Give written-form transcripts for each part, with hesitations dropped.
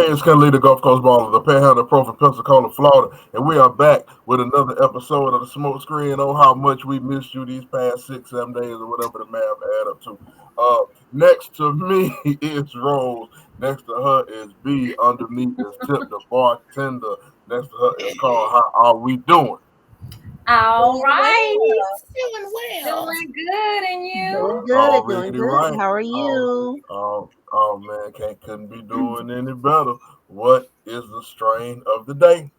Hey, it's Ken Lee, the Gulf Coast Baller, the Panhandle Pro from Pensacola, Florida, and we are back with another episode of the Smoke Screen. Oh, how much we missed you these past 6, 7 days, or whatever the math add up to. Next to me is Rose. Next to her is B. Underneath is Tip, the bartender. Next to her is Carl. How are we doing? All Doing right. well. Doing well. Doing good. And Doing you? good, doing Already good. right. How are you? Oh man, couldn't be doing any better. What is the strain of the day?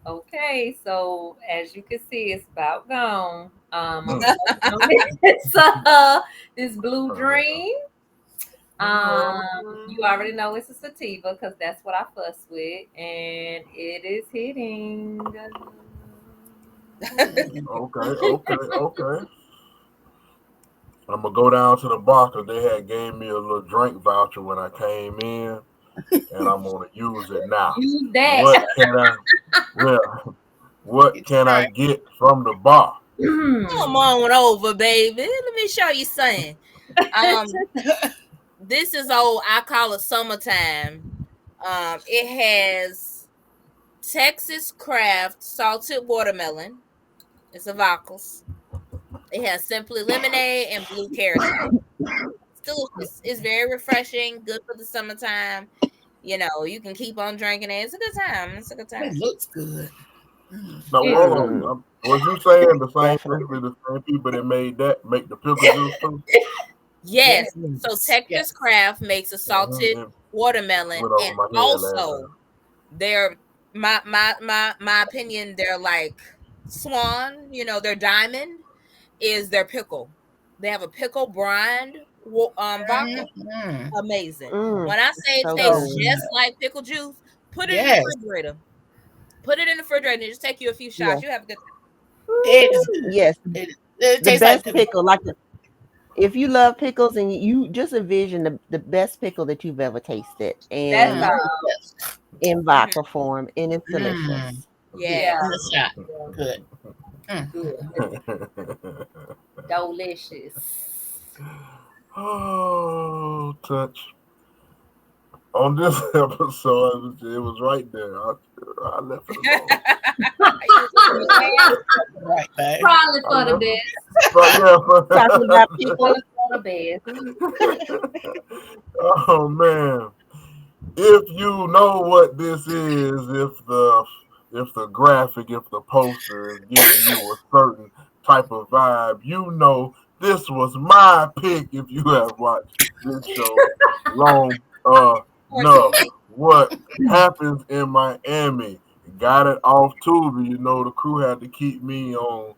Okay. So, as you can see, it's about gone. I'm Mm. smoking on this Blue Dream. You already know it's a sativa because that's what I fuss with. And it is hitting. Okay. I'm gonna go down to the bar because they had gave me a little drink voucher when I came in, and I'm gonna use it now. Use that. What can I? Well, what It's can I right. get from the bar? Come on over, baby. Let me show you something. Um, this is old. I call it summertime. It has Texas craft salted watermelon. It's a Vacos. It has simply lemonade and blue carrot sauce. It's delicious. It's very refreshing. Good for the summertime. You can keep on drinking it. It's a good time. It's a good time. It looks good. Mm. Now, It's hold good. Mm, on. Was you saying the same definitely. basically the same people that made that make the pickle juice too? Yes. So Yes. Texas Craft makes a salted It watermelon, went over and my head last also they're my opinion. They're like Swan. Their diamond is their pickle. They have a pickle brined vodka. Mhm. Amazing. Mm, When I say it so So tastes good. just good. like pickle juice, put it in the Yes, refrigerator. Put it in the refrigerator and just take you a few Yeah. shots. You have a good it is Mm, good. yes, It the tastes like best pickle. pickle. If you love pickles and you just envision the best pickle that you've ever tasted, That's Mm, and all. yes. in time. vodka form, and it's Mm. delicious. Yeah, Yeah. in the Yes. shot. Yeah. Good. Mm. Good. Delicious. Oh, touch. On this episode, it was right there. I left it alone. You was looking at your ass. Right back. Probably I for the left it. best. But Talking about yeah. pickles. Probably for the Oh man. If you know what this is, if the graphic, if the poster is giving you a certain type of vibe, you know this was my pick if you have watched this show long Of course it enough. is. What happens in Miami? Got it off Tubi. You know the crew had to keep me on.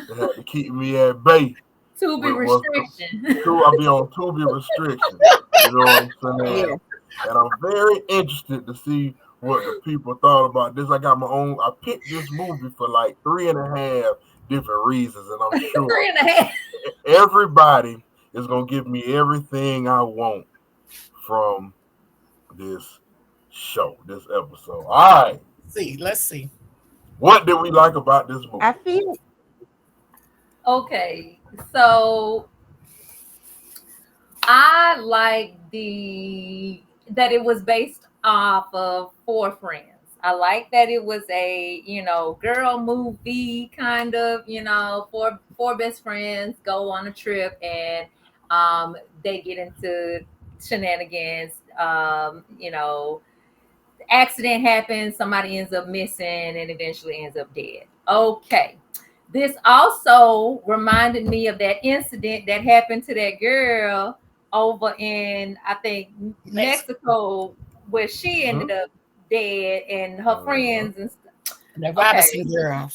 They had to keep me at bay To be with what's restriction. two. I'll be on Tubi restriction. You know what I'm saying? Yeah. And I'm very interested to see what the people thought about this. I got my own. I picked this movie for like 3.5 different reasons, and I'm sure 3.5. everybody is gonna give me everything I want from this show, this episode. All right, See, let's see. what did we like about this movie? I feel Okay. So I like the that it was based off of Four Friends. I like that it was a, girl movie kind of, four best friends go on a trip and they get into shenanigans. Accident happens, somebody ends up missing and eventually ends up dead. Okay. This also reminded me of that incident that happened to that girl over in, I think, Next, Mexico, where she ended Hmm? up dead and her Mhm. friends and stuff. the Okay. Robinson girl.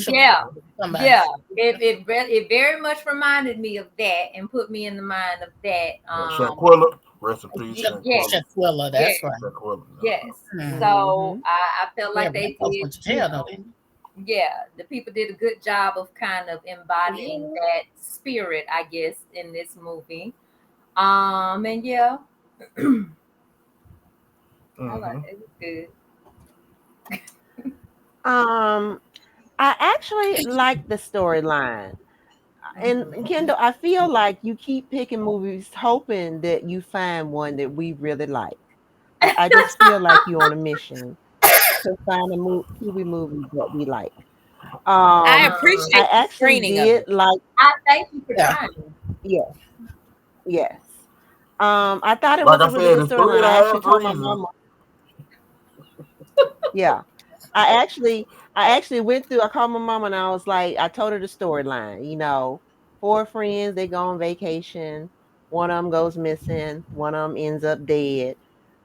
Yeah. Somebody. Yeah. It very much reminded me of that and put me in the mind of that. Shanquilla, rest in peace, Yes. Shanquilla. Shaquilla, Yes. that's right. Shanquilla. Yes. Mm. So hmm I felt Yeah, like but them they folks did, went to jail, though, didn't yeah, the people did a good job of kind of embodying they? that spirit, I guess, in this movie. And yeah, I like Hmm. it. It was good. um, I actually like the storyline. And Mhm. Kendall, I feel like you keep picking movies hoping that you find one that we really like. I just feel like you're on a mission to find a TV movie that we like. I Um, I appreciate the actually screening of did it. like, I thank you for Yeah. trying. yes, yes. I thought it Like was I a really said, good it's three storyline. and a I actually half told my reasons. mama, yeah. I actually went through. I called my mom and I was like, I told her the storyline. Four friends, they go on vacation. One of them goes missing. One of them ends up dead.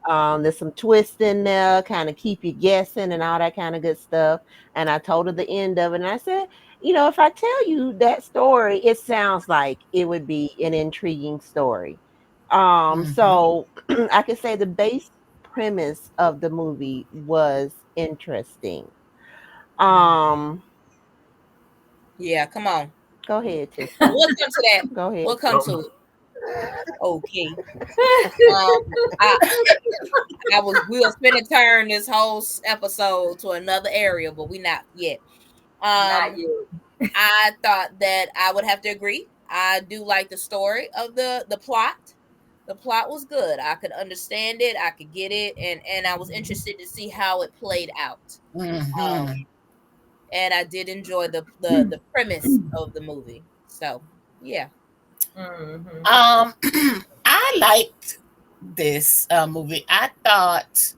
There's some twists in there, kind of keep you guessing and all that kind of good stuff. And I told her the end of it, and I said, if I tell you that story, it sounds like it would be an intriguing story. Mhm. So I could say the base premise of the movie was interesting. Um, Yeah, come on. Go ahead, We'll Tiffany. come to that. Go ahead. We'll come to Yep. it. Okay. I we were spinning turn this whole episode to another area, but we not yet. Not Um, you. I thought that I would have to agree. I do like the story of the plot. The plot was good. I could understand it. I could get it, and I was interested to see how it played out. Um, Mhm. and I did enjoy the premise of the movie. So yeah. Hmm. I liked this movie. I thought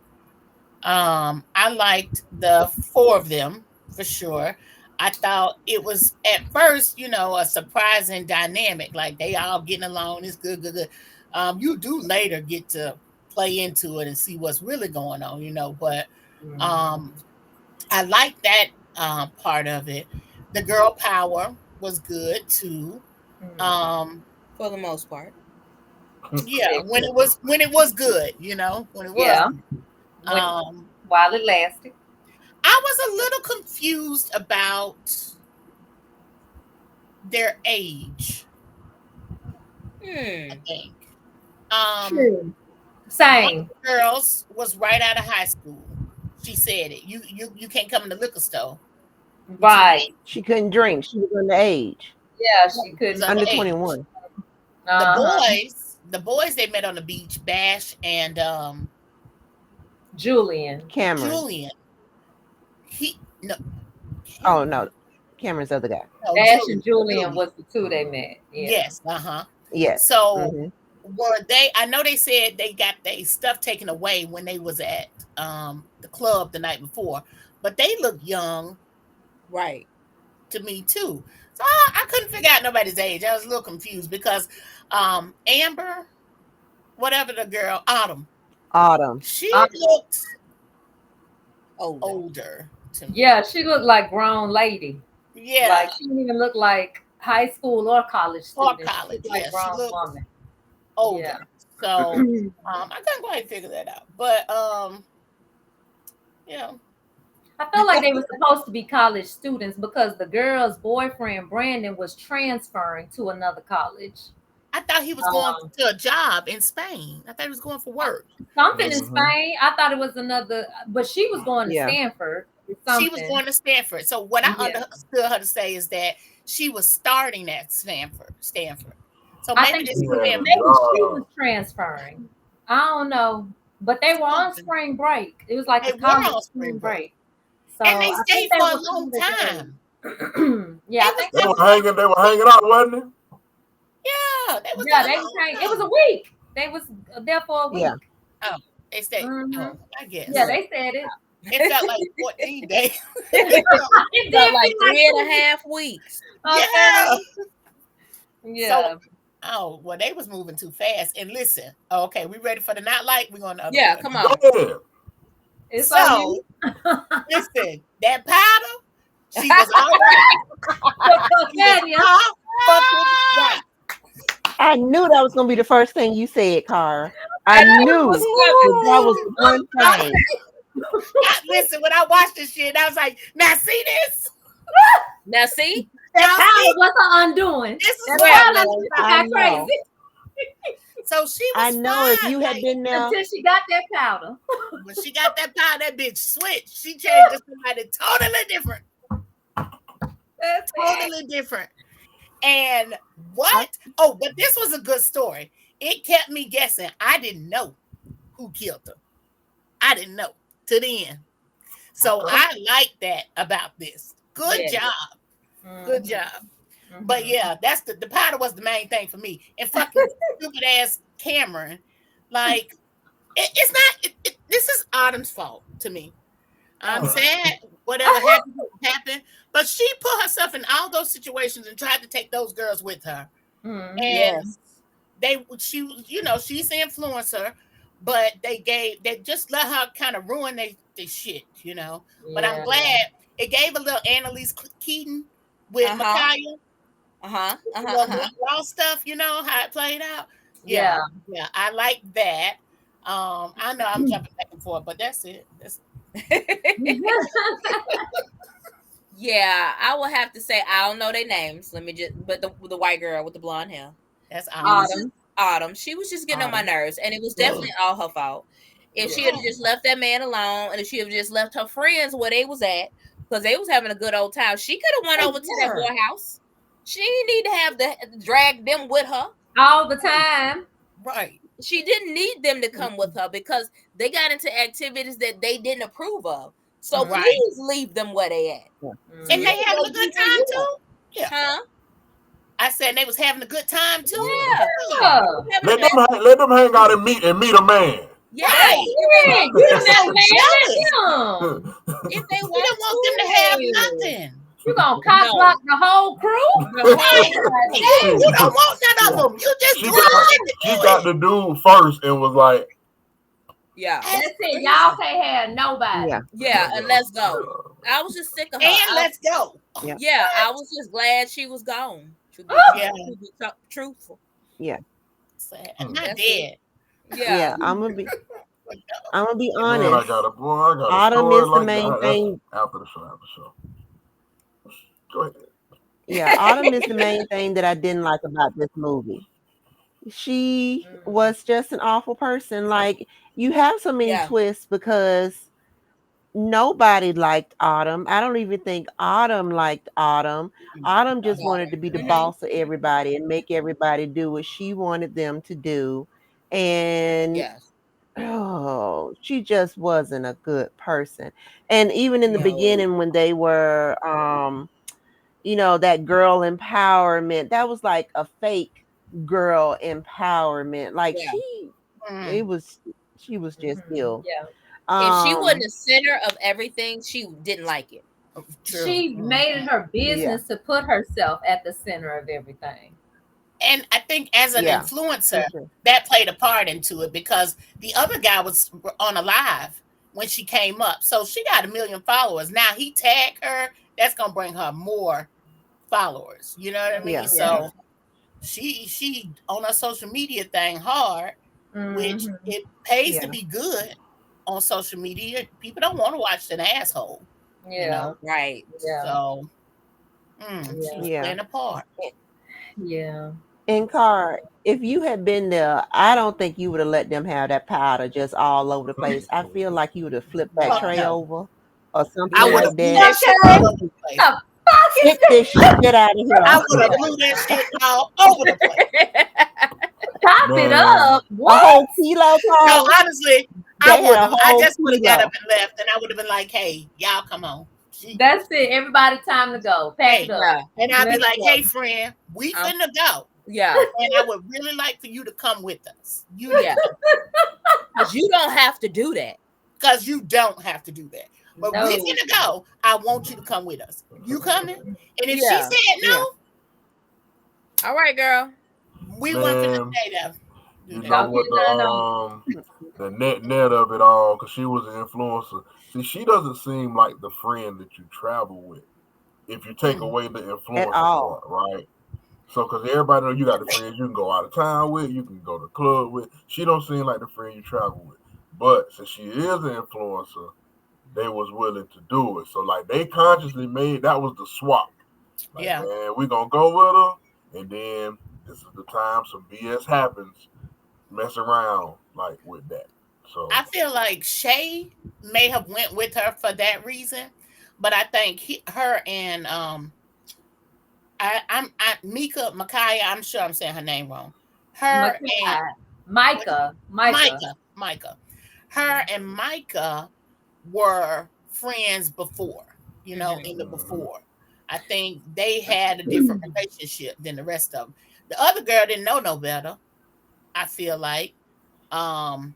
I liked the four of them for sure. I thought it was at first, a surprising dynamic. Like they all getting along. It's good, good, good. You do later get to play into it and see what's really going on, But um, I like that part of it. The girl power was good too. Um, For the most part. yeah, when it was good, when it was Yeah. good. When Um, while it lasted. I was a little confused about their age, I Hmm. think. Um, True. one of Same. the girls was right out of high school. She said it. You can't come in the liquor store. You too Right. young. She couldn't drink. She was underage, Yeah, she She was couldn't under drink. underage. 21. The Uh-huh. boys they met on the beach, Bash and Julian. Cameron. Julian. He no Oh, Cameron. no. Cameron's the other guy. No, Ash and Julian. Julian Julian. was the two they met. Yeah. Yes, uh-huh. Yes. So Hmm. were they I know they said they got their stuff taken away when they was at the club the night before, but they look young Right. to me too. So I couldn't figure out nobody's age. I was a little confused because Amber, whatever the girl, Autumn, Autumn. she looked Older. older to me. Yeah, she looked like grown lady. Yeah, Like she didn't even look like high school or college or student. She college. looked like Yeah, she grown looked woman. older. Yeah. So I couldn't quite figure that out. But you know, I felt like they were supposed to be college students because the girl's boyfriend Brandon was transferring to another college. I thought he was going Um, to a job in Spain. I thought he was going for work. Something in And Hmm. Spain. I thought it was another, but she was going to Yeah. Stanford or she was something. going to Stanford. So what I Yeah, understood her to say is that she was starting at Stanford. So I maybe think this He she was. had a Stanford Maybe she was job. transferring. I don't know, but they were on something. spring break. It was like They a were college on spring spring break. break, so And they I think stayed they for a were long college time. age. They Yeah, I was think They they there were were. for hanging. They were hanging out, wasn't it? yeah, they was there Yeah, a they was long saying it was a time. week. They was there for a Yeah. week. Oh, they stayed. Hmm. Oh, I Yeah, guess. Yeah. they said it. It felt like 14 days. It Felt did like feel like three and a 2 weeks. half weeks. Yeah. Okay. So, Yeah. oh, well, they was moving too fast. And listen, okay, we ready for the not like? We're going the other Yeah, way. come Go on. ahead. It's on So, you. listen, that powder, she was all right. She was Confetti, huh? all fucking right. I knew that was going to be the first thing you said, Cara. I I knew it knew was coming. that was the one thing. Listen, when I watched this shit, I was like, now see this? Now see? That Y'all see? powder was her undoing. This is That what Yeah, I'm powder talking man. made her about. I got know. crazy So she I was know if fine. you had Like, been there. until she got that powder. when she got that powder, that bitch switched. She changed to somebody totally different. That's it. Totally different. And I, what? Oh, but this was a good story. It kept me guessing. I didn't know who killed her. I didn't know to the end. So Okay. I like that about this. Good Yes. job. Good Mhm. job. But Mhm. yeah, that's the powder was the main thing for me. And fucking stupid ass Cameron. Like it's not this is Autumn's fault to me. I'm Oh. sad. Whatever happened, happened. But she put herself in all those situations and tried to take those girls with her. Mhm. And Yes. she's the influencer, but they just let her kind of ruin they shit. But I'm Yeah. glad it gave a little Annalise Keaton with Uh-huh. Micaiah, Uh-huh. Uh-huh. little Uh-huh. raw stuff, how it played out. Yeah. Yeah, yeah, I like that. I know I'm jumping back and forth, but that's it. Yeah, I will have to say I don't know their names. Let me just but the white girl with the blonde hair. That's She was Autumn. just Autumn. Autumn. She was just getting on my Autumn. nerves, and it was definitely all her fault. If she had Yeah. just left that man alone, and if she had just left her friends where they was at, because they was having a good old time, she could have went They over to that were. boy house. She didn't need to have the drag them with her. All the time. Right. She didn't need them to come with her because they got into activities that they didn't approve of. So Mhm. Right. please leave them where they at. Yeah. And She Mhm. they can having go a good do where time you at. too. Yeah. Huh? I said they was having a good time too. Yeah. Yeah. Yeah. Having a Let them best. let them hang out and meet a man. Yes. Right. That's it. You done You're met so a man. jealous. Let them. If they You want don't want them to have Shit. nothing. You gonna cock block no, the whole crew? the whole Right. crew. Yeah. she You don't want none of Yeah. them. You just she doing got it to she do got it. the dude first and was like, Yeah. That's That's it. Y'all crazy. can't have nobody. Yeah. Yeah, and let's go. I was just sick of her. And let's go. Yeah. Yeah, I was just glad she was gone. Yeah. Truthful. Yeah. Sad. hmm. Not That's it. dead. Yeah. Yeah. I'm gonna be Man, honest. I got a Autumn story is the like main that. That's thing. after the show. After the show. Go ahead. Yeah, Autumn is the main thing that I didn't like about this movie. She Mm. was just an awful person. Like, you have so many Yeah. twists because nobody liked Autumn. I don't even think Autumn liked Autumn. Autumn just No. wanted to be the Hmm. boss of everybody and make everybody do what she wanted them to do. And Yes. oh, she just wasn't a good person. And even in the No. beginning when they were that girl empowerment, that was like a fake girl empowerment. Like Yeah. it Mm, was she was just Mhm. ill. Yeah. If she wasn't Um the center of everything, she didn't like it. true. She made it her yeah, business to put herself at the center of everything. And I think as an yeah, influencer, for sure. that played a part into it because the other guy was on a live when she came up. So she got 1 million followers. Now he tagged her, that's gonna bring her more followers. You know what I mean? Yeah, Yeah. So she on her social media thing hard, which Hmm. it pays to yeah, be good on social media. People don't want to watch an asshole, you Yeah. know. Right. Yeah. So she Yeah. was yeah. playing a part. Yeah. And Car, if you had been there, I don't think you would have let them have that powder just all over the place. I feel like you would have flipped that Fuck No. tray no. over or something I would Yeah. like have blew that. that shit Okay. all over the place. The fuck is Get this shit out of I here. would have blew that shit all over the place. Top it Man, up? A What? whole kilo, No, Car. honestly, I They had a wouldn't have. I whole just would have got up kilo. and left, and I would have been like, "Hey, y'all, come on." That's it. Everybody, time to go. Pack it Hey, up. Yeah. and I'd be Let's like, "Hey, go. friend, we Um, finna go, yeah. and I would really like for you to come with us. You need Yeah. to, Because you don't have to do that. because you don't have to do that. But we No. finna go. I want you to come with us. You coming? And if she Yeah. said Yeah. no, All right, girl. we weren't finna man, stay there. Do you that. know Don't get what none on. the net of it all, because she was an influencer. See, she doesn't seem like the friend that you travel with if you take Mm, away the At influencer all. part, right? So, because everybody know you got the friends you can go out of town with, you can go to the club with. She don't seem like the friend you travel with. But since she is an influencer, they was willing to do it. So, like, they consciously made that was the swap. Like, yeah. man, we gonna go with her, and then this is the time some BS happens. Mess around like with that. So, I feel like Shay may have went with her for that reason, but I think her and Mika Micaiah. I'm sure I'm saying her name wrong. Her and Makai. what- Micah. Micah. Micah. Micah. her and Micah were friends before, in the Mhm. before. I think they had a different relationship than the rest of them. The other girl didn't know no better, I feel like. Um,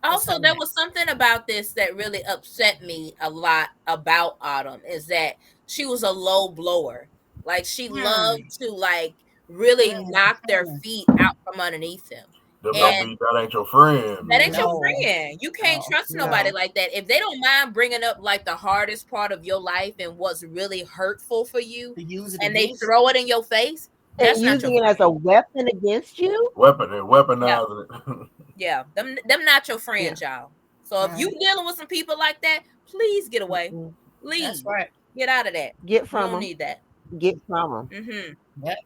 what's Also, her there name? was something about this that really upset me a lot about Autumn is that she was a low blower. Like she Hmm. loved to like really knock their Mhm. feet out from underneath them. Them don't And be that ain't your friend, that ain't your man. No, friend. You can't no, trust nobody No. like that. If they don't mind bringing up like the hardest part of your life and what's really hurtful for you, to use it and they against throw it in your face, And that's not your using it as friend. a weapon against you? Weapon and Yeah. weaponizing it. Yeah, them not your Yeah. friends, y'all. So if you. you dealing with some people like that, please get away. Mm-mm. That's Leave. right. Get out of that. Get You from don't them. need that. Get from them. Mm-hmm. Yep.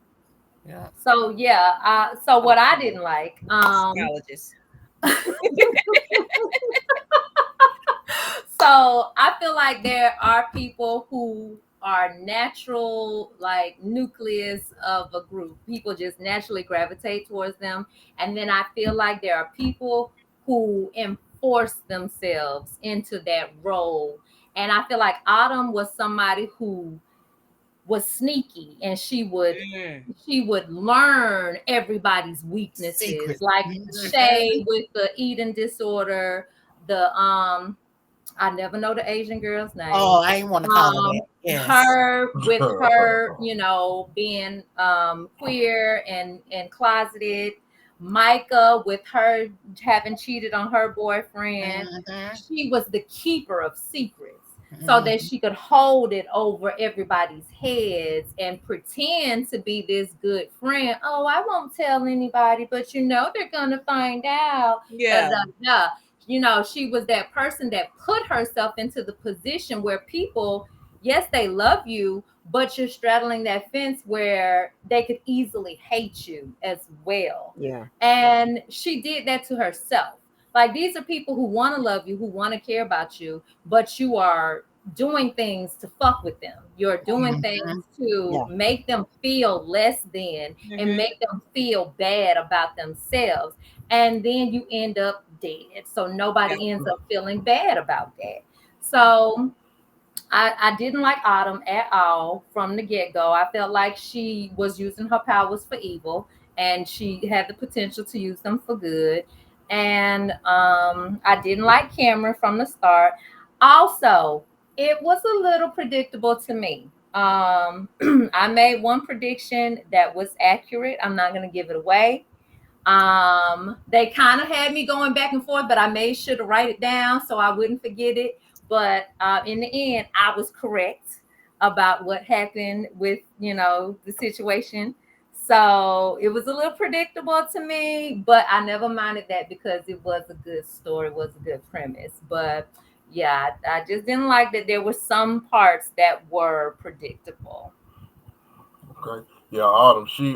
Yeah. So yeah, so what I didn't like, Psychologist. so I feel like there are people who are natural, like nucleus of a group. People just naturally gravitate towards them. And then I feel like there are people who enforce themselves into that role. And I feel like Autumn was somebody who was sneaky, and Mm. she would learn everybody's weaknesses, Secret. like Mhm. Shay with the eating disorder, the I never know the Asian girl's name. Oh, I ain't want to call her that. Yes. Her with her, being queer and closeted. Micah with her having cheated on her boyfriend. Hmm. She was the keeper of secrets so that Hmm. she could hold it over everybody's heads and pretend to be this good friend. Oh, I won't tell anybody, but they're gonna find out. Da da Yeah. da. She was that person that put herself into the position where people, yes, they love you, but you're straddling that fence where they could easily hate you as well. Yeah. And she did that to herself. Like, these are people who want to love you, who want to care about you, but you are doing things to fuck with them. You're doing Hmm. things to Yeah. make them feel less than and Mm-hmm. make them feel bad about themselves. And then you end up dead. So Yeah. nobody ends up feeling bad about that. So I didn't like Autumn at all from the get go. I felt like she was using her powers for evil, and she had the potential to use them for good. And I didn't like Cameron from the start. Also, it was a little predictable to me. I made one prediction that was accurate. I'm not going to give it away. They kind of had me going back and forth, but I made sure to write it down so I wouldn't forget it. But in the end, I was correct about what happened with the situation. So it was a little predictable to me, but I never minded that because it was a good story, was a good premise. But yeah, I just didn't like that there were some parts that were predictable. Okay. Yeah, Autumn, she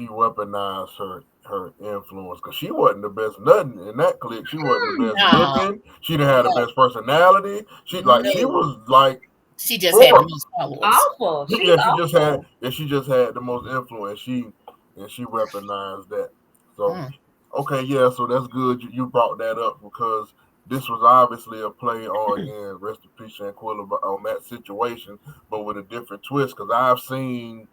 weaponized her influence because she wasn't the best nothing in that clique. She wasn't the best No, looking. She didn't have the no, best personality. She no. was like She just had the horrible. most followers. Awful. She's Yeah, awful. she just had the most influence. She weaponized that. So Mm. okay, yeah, so that's good. You brought that up because this was obviously a play on, again, rest in peace Shanquilla, on that situation, but with a different twist. Because I've seen,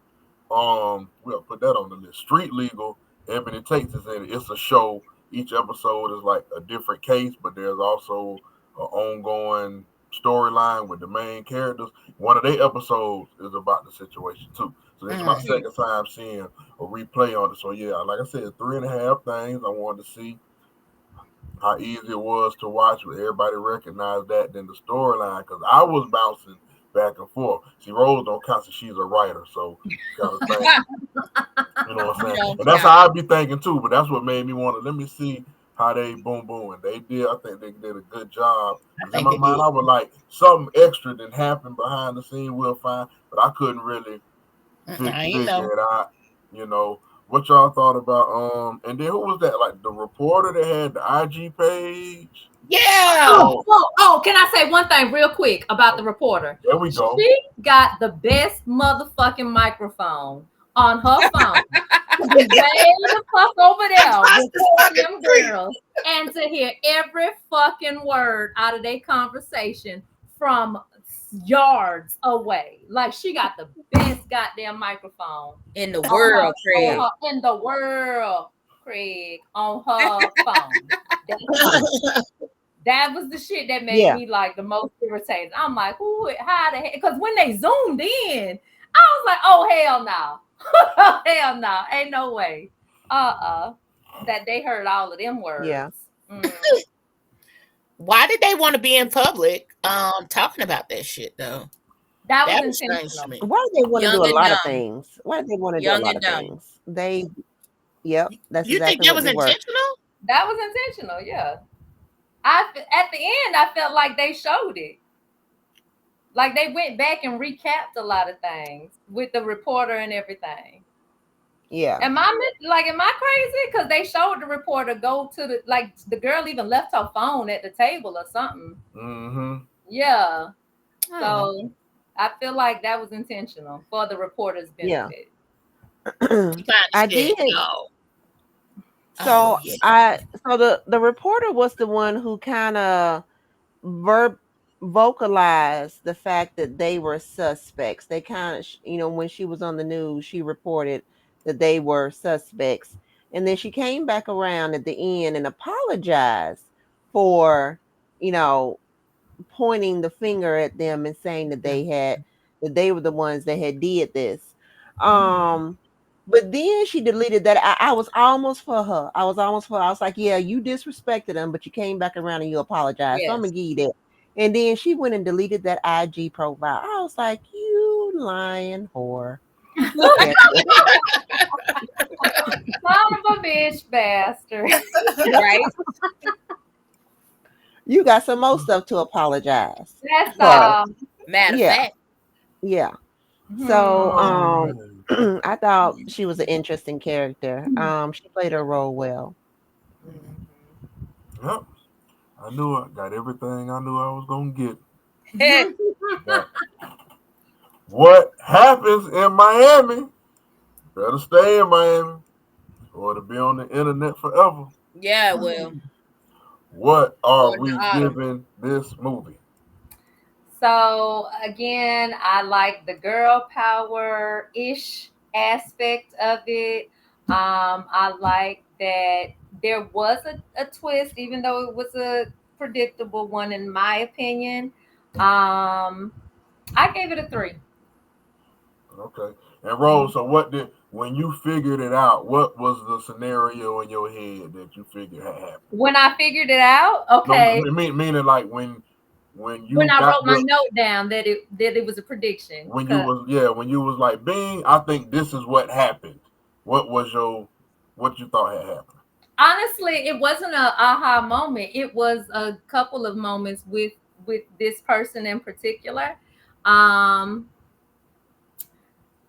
we'll put that on the list. Street Legal, Ebony Takes is in it. It's a show. Each episode is like a different case, but there's also an ongoing storyline with the main characters. One of their episodes is about the situation too. So this is my Mm. Mm-hmm. second time seeing a replay on it. So yeah, like I said, three and a half things. I wanted to see how easy it was to watch, but everybody recognized that. Then the storyline, because I was bouncing back and forth. See, Rose don't count, so she's a writer, so kind of thing. You know what I'm saying? And that's Yeah. how I be thinking too. But that's what made me want to let me see how they boom boom. And they did. I think they did a good job. I Because in think my they mind, did. I was like, something extra than happened behind the scene. We'll find, but I couldn't really I ain't figure know. it out. You know what y'all thought about? And then who was that? Like the reporter that had the IG page. Yeah. Oh, Oh, oh, oh, can I say one thing real quick about the reporter? there we go. She got the best motherfucking microphone on her phone. be way the fuck over there recording them girls and to hear every fucking word out of their conversation from yards away. Like she got the best goddamn microphone In the on her, world, Craig. in the world, Craig, on her phone. That was the shit that made Yeah. me like the most irritated. I'm like, ooh, how the heck? Because when they zoomed in, I was like, oh hell no, hell no, ain't no way. That they heard all of them Yeah. words. Why did they want to be in public talking about that shit though? That was That was strange to intentional. me. Why do they want to Young do a and lot of dumb. things? Why do they want to do a Young lot and of dumb. things? Yep, that's You think exactly that what was they were. intentional? That was intentional. Yeah. At the end, I felt like they showed it. Like they went back and recapped a lot of things with the reporter and everything. Yeah. Am I crazy? Because they showed the reporter go to the girl even left her phone at the table or something. Mm-hmm. Yeah. Oh. So I feel like that was intentional for the reporter's Yeah. benefit. You I understand? did. Oh, oh So yeah. the reporter was the one who kind of verb vocalized the fact that they were suspects. They kind of, when she was on the news, she reported that they were suspects. And then she came back around at the end and apologized for, you know, pointing the finger at them and saying that they were the ones that had did this. Mhm. Um but then she deleted that. I was almost for her. I was like, yeah, you disrespected them, but you came back around and you apologized. So I'm Yes. gonna give you that. And then she went and deleted that IG profile. I was like, you lying whore. Yeah, Son of a bitch bastard. Right? you got some more stuff to apologize That's for. all. Matter of Yeah, fact. yeah. So Hmm. Oh I thought she was an interesting character. She played her role well. Mhm. man. Yep. I knew I got everything I knew I was gonna get. Now, what happens in Miami better stay in Miami or to be on the internet forever. Yeah, well, What are or in the we autumn. giving this movie? So again, I like the girl power ish aspect of it. I like that there was a twist, even though it was a predictable one, in my opinion. I gave it a 3. Okay. And Rose, so what did when you figured it out, what was the scenario in your head that you figured had happened? When I figured it out, No, okay, meaning like when when you I got wrote my note down that it was a prediction, when you because was when you was like, Bing, I think this is what happened. What was your what you thought had happened? honestly, it wasn't a aha moment. It was a couple of moments with this person in particular. Um,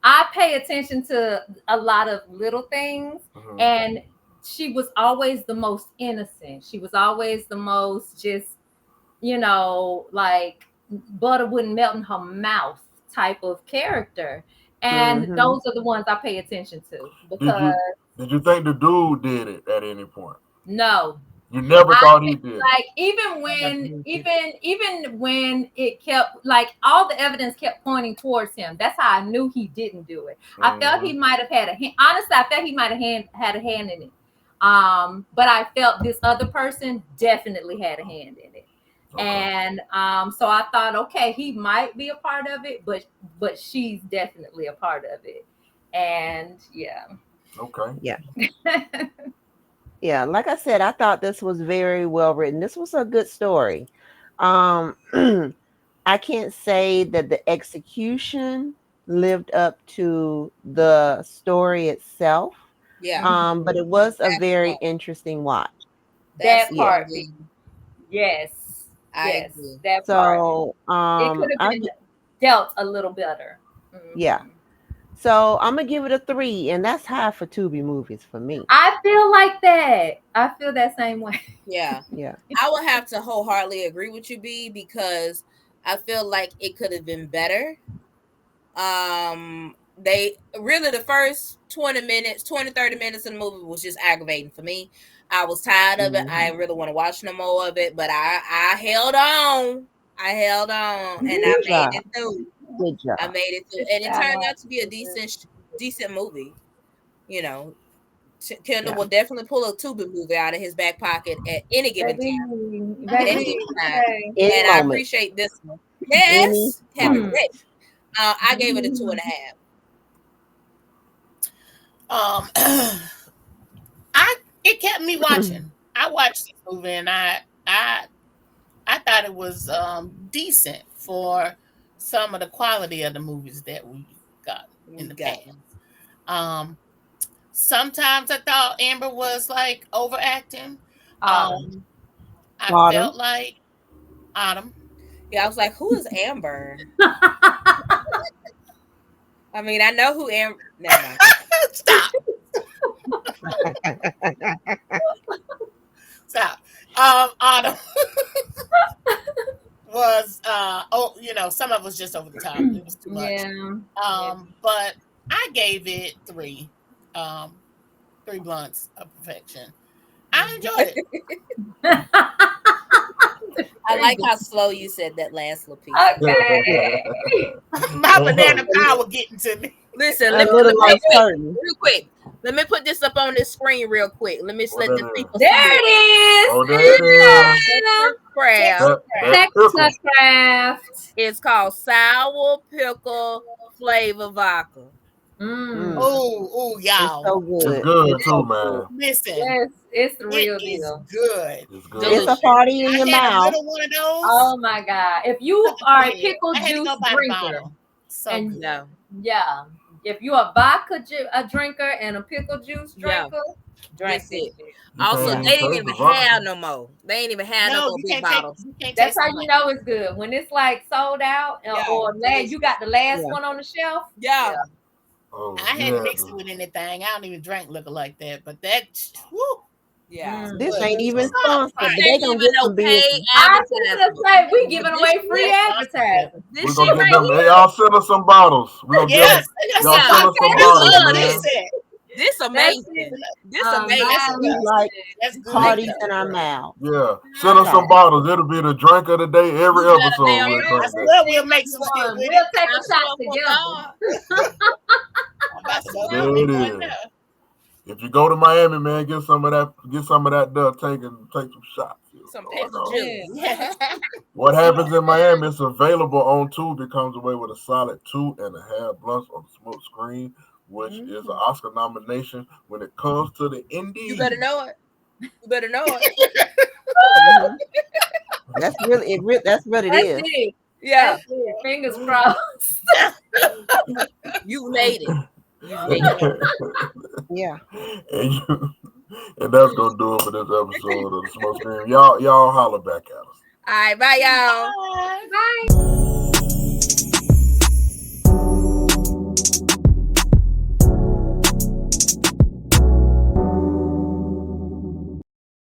I pay attention to a lot of little things, Mm-hmm. and she was always the most innocent. She was always the most just, like butter wouldn't melt in her mouth type of character. And Hmm. those are the ones I pay attention to Did because you did you think the dude did it at any point? no, You never I thought he did it. like even when it kept like all the evidence kept pointing towards him. That's how I knew he didn't do it. I felt Mm-hmm. he might have had a hand. Honestly, I felt he might have had a hand in it. But I felt this other person definitely had a hand in it. Okay. And so I thought, okay, he might be a part of it, but she's definitely a part of it. And yeah. Okay. Yeah. Yeah, like I said, I thought this was very well written. This was a good story. Um, I can't say that the execution lived up to the story itself, Yeah, but it was a that's very one. interesting watch. That's That Yeah. one part, thing. yes, I yes, agree. that part. So, It could have been dealt a little better. yeah. Hmm. So I'm gonna give it a 3, and that's high for Tubi movies for me. I feel like that. I feel that same way. Yeah. Yeah. I would have to wholeheartedly agree with you, B, because I feel like it could have been better. Um, they really the first 30 minutes of the movie was just aggravating for me. I was tired of it. I didn't really want to watch no more of it, but I held on. I held on and I Good made job. it through. Good job. I made it through. And it turned out to be a decent movie. You know, Kendall will definitely pull a Tubi movie out of his back pocket at any given time. At any given time. Any And I moment. appreciate this one. Any Yes, have it moment. ready. I gave it a 2.5. It kept me watching. I watched this movie and I thought it was decent for some of the quality of the movies that we got in the past. Sometimes I thought Amber was like overacting. I Autumn. felt like Autumn. Yeah, I was like, who is Amber? I mean, I know who Amber. Never mind. Stop. Stop. Autumn was some of it was just over the top. It was too much. Yeah. But I gave it 3. 3 blunts of perfection. I enjoyed it. I like how slow you said that last little piece. Okay. My banana power getting to me. Listen, A let me little real uncertain. quick. Let me put this up on this screen real quick. Let me let the people There see it is. Oh, there it is. Craft. Texas craft. It's called sour pickle flavor vodka. Oh, y'all. It's so good. It's good too, man. Listen, Yes, it's the real it is deal. good. It's good. It's a party in I your had a mouth. little one of those. Oh my God! If you are a pickle I had to juice go buy the drinker, bottle. So and good. yeah, if you're a vodka drinker and a pickle juice drinker, drink That's this it. shit. Also, can't they even didn't taste even the vodka. have no more. They ain't even have no No, more you big can't bottles. taste That's how it. you know it's good when it's like sold out, or you got the last one on the shelf. Yeah. Oh, I yeah. hadn't mixed it with anything. I don't even drink liquor like that. But that, whoo, Yeah. This But ain't even Stop, sponsored, but right. they ain't gonna even get no some paid business. I was gonna advertisement. say we giving But away this free shit- advertising. This We're shit gonna get right them. here. Hey, y'all send us some bottles. We're gonna Yes, get them. Y'all Yeah. send us some I bottles, love man. this. This amazing. This amazing. We like That's good. parties in our mouth. Yeah, send us some bottles. It'll be the drink of the day every You better episode. damn We'll right. drink I that. swear we'll make some shit with We'll it. take I a shot swear for together. God. I'm about to go There get it one is. now. If you go to Miami, man, get some of that. Get some of that. Take some shots. Some Going pickle on. juice. Yeah. What happens in Miami? It's available on Tubi. Comes away with a solid 2.5 blunts on the smoke screen, which is an Oscar nomination when it comes to the indies. You better know it. You better know it. That's really it. That's what it That's is. it. Yeah. That's it. Fingers crossed. You made it. You made it. Yeah. And that's gonna do it for this episode of the Smoke Screen. Y'all holler back at us. All right, bye, y'all. Bye. Bye.